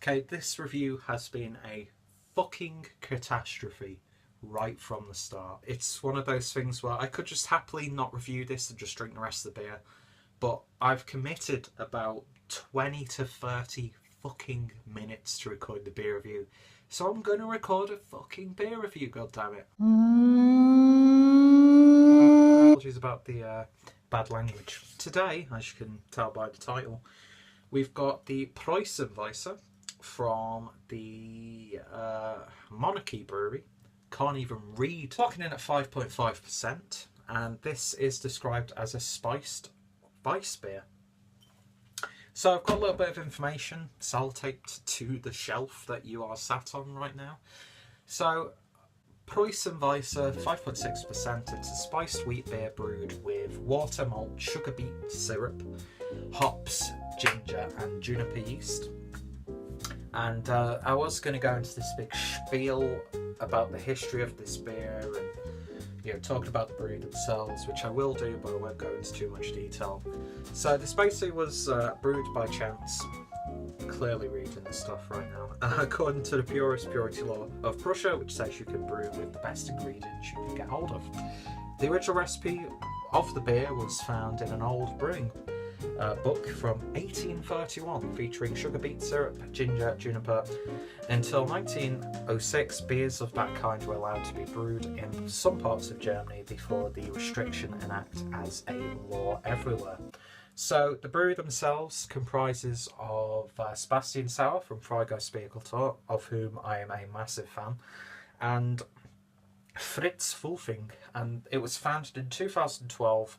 Okay, this review has been a fucking catastrophe right from the start. It's one of those things where I could just happily not review this and just drink the rest of the beer, but I've committed about 20 to 30 fucking minutes to record the beer review, so I'm going to record a fucking beer review, goddammit. Apologies about the bad language. Today, as you can tell by the title, we've got the Preußen Weiße from the Monarchy brewery. Can't even read. Clocking in at 5.5%, and this is described as a spiced Weiss beer. So I've got a little bit of information sellotaped to the shelf that you are sat on right now. So Preußen Weiße, 5.6%. It's a spiced wheat beer brewed with water, malt, sugar beet syrup, hops, ginger and juniper yeast. And I was going to go into this big spiel about the history of this beer and talking about the brewery themselves, which I will do, but I won't go into too much detail. So this basically was brewed by chance. Clearly reading this stuff right now. According to the purest purity law of Prussia, which says you can brew with the best ingredients you can get hold of. The original recipe of the beer was found in an old brewing book from 1831, featuring sugar beet syrup, ginger, juniper. Until 1906, beers of that kind were allowed to be brewed in some parts of Germany before the restriction enacted as a law everywhere. So the brewery themselves comprises of Sebastian Sauer from Freigeistspiegeltor, of whom I am a massive fan, and Fritz Fulfing, and it was founded in 2012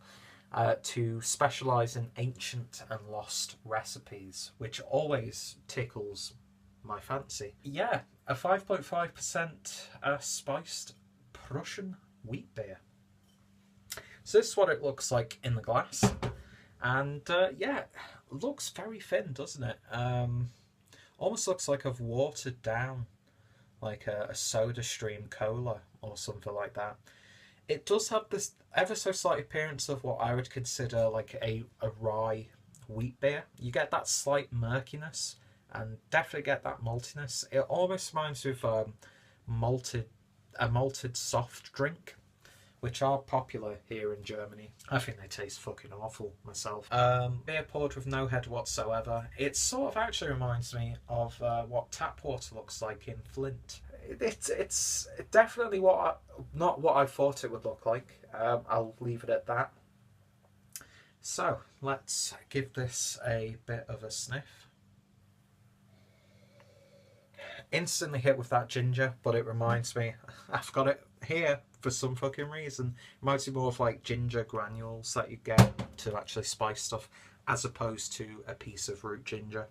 to specialise in ancient and lost recipes, which always tickles my fancy. Yeah, a 5.5% spiced Prussian wheat beer. So this is what it looks like in the glass. And yeah, looks very thin, doesn't it? Almost looks like I've watered down like a soda stream cola or something like that. It does have this ever so slight appearance of what I would consider like a rye wheat beer. You get that slight murkiness and definitely get that maltiness. It almost reminds me of a malted soft drink, which are popular here in Germany. I think they taste fucking awful myself. Beer poured with no head whatsoever. It sort of actually reminds me of what tap water looks like in Flint. It's definitely not what I thought it would look like. I'll leave it at that. So let's give this a bit of a sniff. Instantly hit with that ginger, but it reminds me, I've got it here for some fucking reason. It reminds me more of like ginger granules that you get to actually spice stuff, as opposed to a piece of root ginger,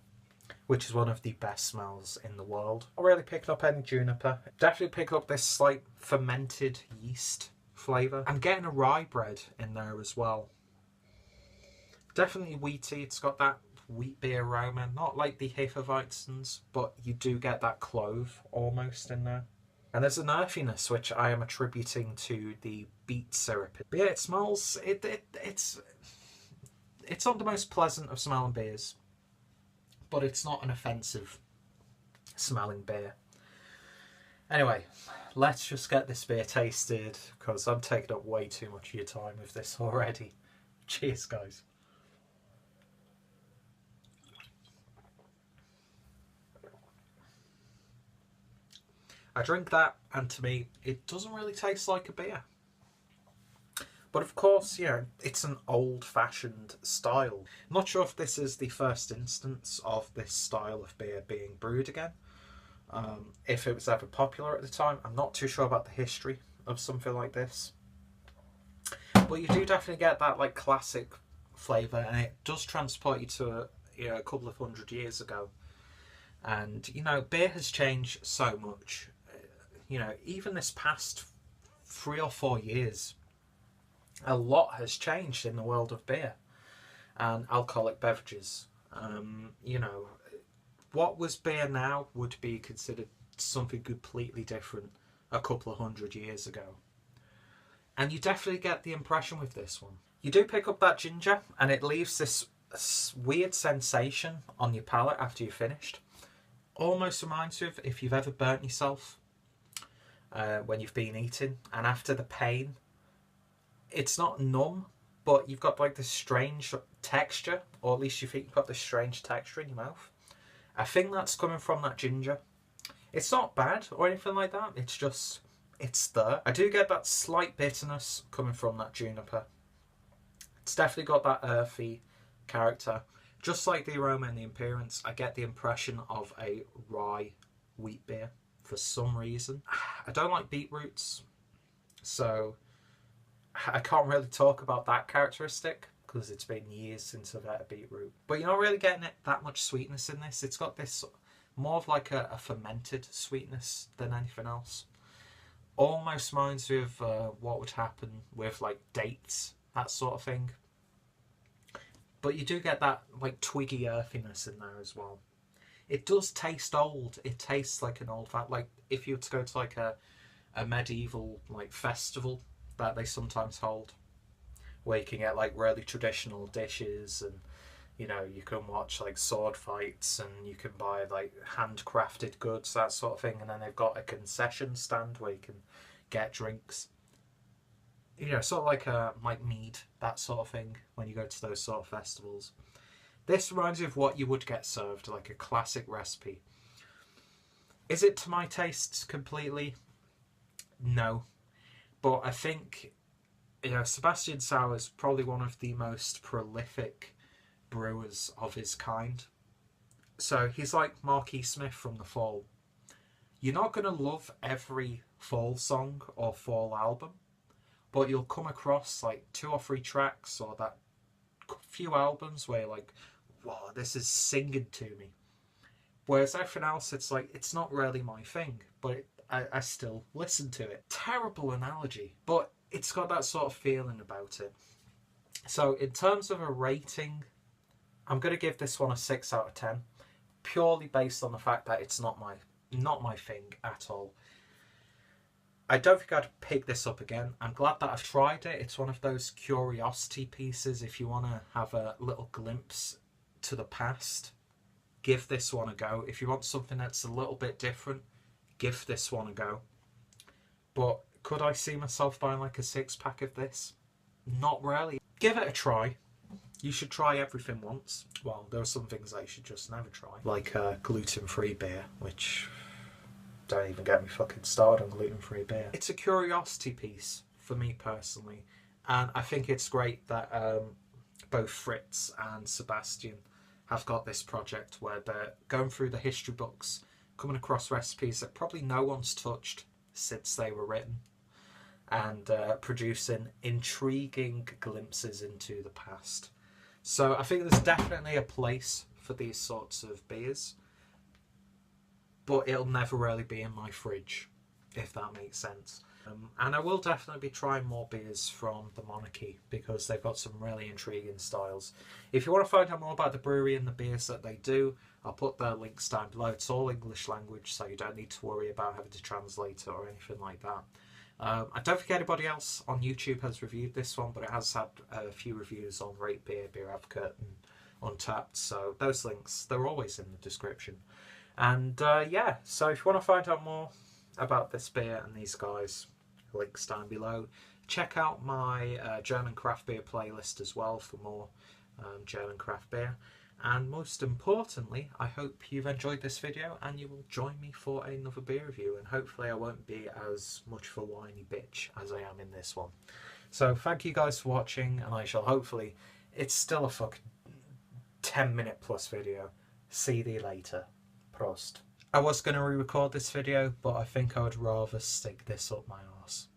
which is one of the best smells in the world. Not really picking up any juniper. Definitely pick up this slight fermented yeast flavour. I'm getting a rye bread in there as well. Definitely wheaty. It's got that wheat beer aroma, not like the Hefeweizens, but you do get that clove almost in there. And there's an earthiness which I am attributing to the beet syrup. But yeah, it smells. It's not the most pleasant of smelling beers, but it's not an offensive smelling beer. Anyway, let's just get this beer tasted, because I'm taking up way too much of your time with this already. Cheers, guys. I drink that, and to me, it doesn't really taste like a beer. But of course, it's an old-fashioned style. I'm not sure if this is the first instance of this style of beer being brewed again. If it was ever popular at the time, I'm not too sure about the history of something like this. But you do definitely get that like classic flavour, and it does transport you to a couple of 100 years ago. And beer has changed so much. Even this past 3 or 4 years, a lot has changed in the world of beer and alcoholic beverages. What was beer now would be considered something completely different a couple of 100 years ago. And you definitely get the impression with this one. You do pick up that ginger, and it leaves this weird sensation on your palate after you've finished. Almost reminds you of if you've ever burnt yourself when you've been eating, and after the pain, it's not numb, but you've got like this strange texture, or at least you think you've got this strange texture in your mouth. I think that's coming from that ginger. It's not bad or anything like that, it's just, it's there. I do get that slight bitterness coming from that juniper. It's definitely got that earthy character. Just like the aroma and the appearance, I get the impression of a rye wheat beer for some reason. I don't like beetroots, so I can't really talk about that characteristic because it's been years since I've had a beetroot. But you're not really getting that much sweetness in this. It's got this more of like a fermented sweetness than anything else. Almost reminds me of what would happen with like dates, that sort of thing. But you do get that like twiggy earthiness in there as well. It does taste old. It tastes like an old fat. Like if you were to go to like a medieval like festival that they sometimes hold, where you can get like really traditional dishes, and you know, you can watch like sword fights, and you can buy like handcrafted goods, that sort of thing, and then they've got a concession stand where you can get drinks. You know, sort of like mead, that sort of thing, when you go to those sort of festivals. This reminds me of what you would get served, like a classic recipe. Is it to my tastes completely? No. But I think, you know, Sebastian Sauer is probably one of the most prolific brewers of his kind. So he's like Marquis Smith from The Fall. You're not going to love every Fall song or Fall album, but you'll come across like 2 or 3 tracks or that few albums where you're like, wow, this is singing to me. Whereas everything else, it's like, it's not really my thing, but I still listen to it. Terrible analogy, but it's got that sort of feeling about it. So in terms of a rating, I'm going to give this one a 6 out of 10, purely based on the fact that it's not my thing at all. I don't think I'd pick this up again. I'm glad that I've tried it. It's one of those curiosity pieces. If you want to have a little glimpse to the past, give this one a go. If you want something that's a little bit different, give this one a go. But could I see myself buying like a 6-pack of this? Not really. Give it a try. You should try everything once. Well, there are some things that you should just never try. Like gluten-free beer, which... don't even get me fucking started on gluten-free beer. It's a curiosity piece for me personally, and I think it's great that both Fritz and Sebastian have got this project where they're going through the history books, coming across recipes that probably no one's touched since they were written, and producing intriguing glimpses into the past. So I think there's definitely a place for these sorts of beers, but it'll never really be in my fridge, if that makes sense. And I will definitely be trying more beers from the Monarchy, because they've got some really intriguing styles. If you want to find out more about the brewery and the beers that they do, I'll put their links down below. It's all English language, so you don't need to worry about having to translate it or anything like that. I don't think anybody else on YouTube has reviewed this one, but it has had a few reviews on Rate Beer, Beer Advocate, and Untapped, so those links, they're always in the description. And yeah, so if you want to find out more about this beer and these guys, links down below. Check out my German craft beer playlist as well for more German craft beer. And most importantly, I hope you've enjoyed this video and you will join me for another beer review, and hopefully I won't be as much of a whiny bitch as I am in this one. So thank you guys for watching, and I shall hopefully, it's still a fucking 10-minute plus video. See you later. Prost. I was going to re-record this video, but I think I would rather stick this up my arse.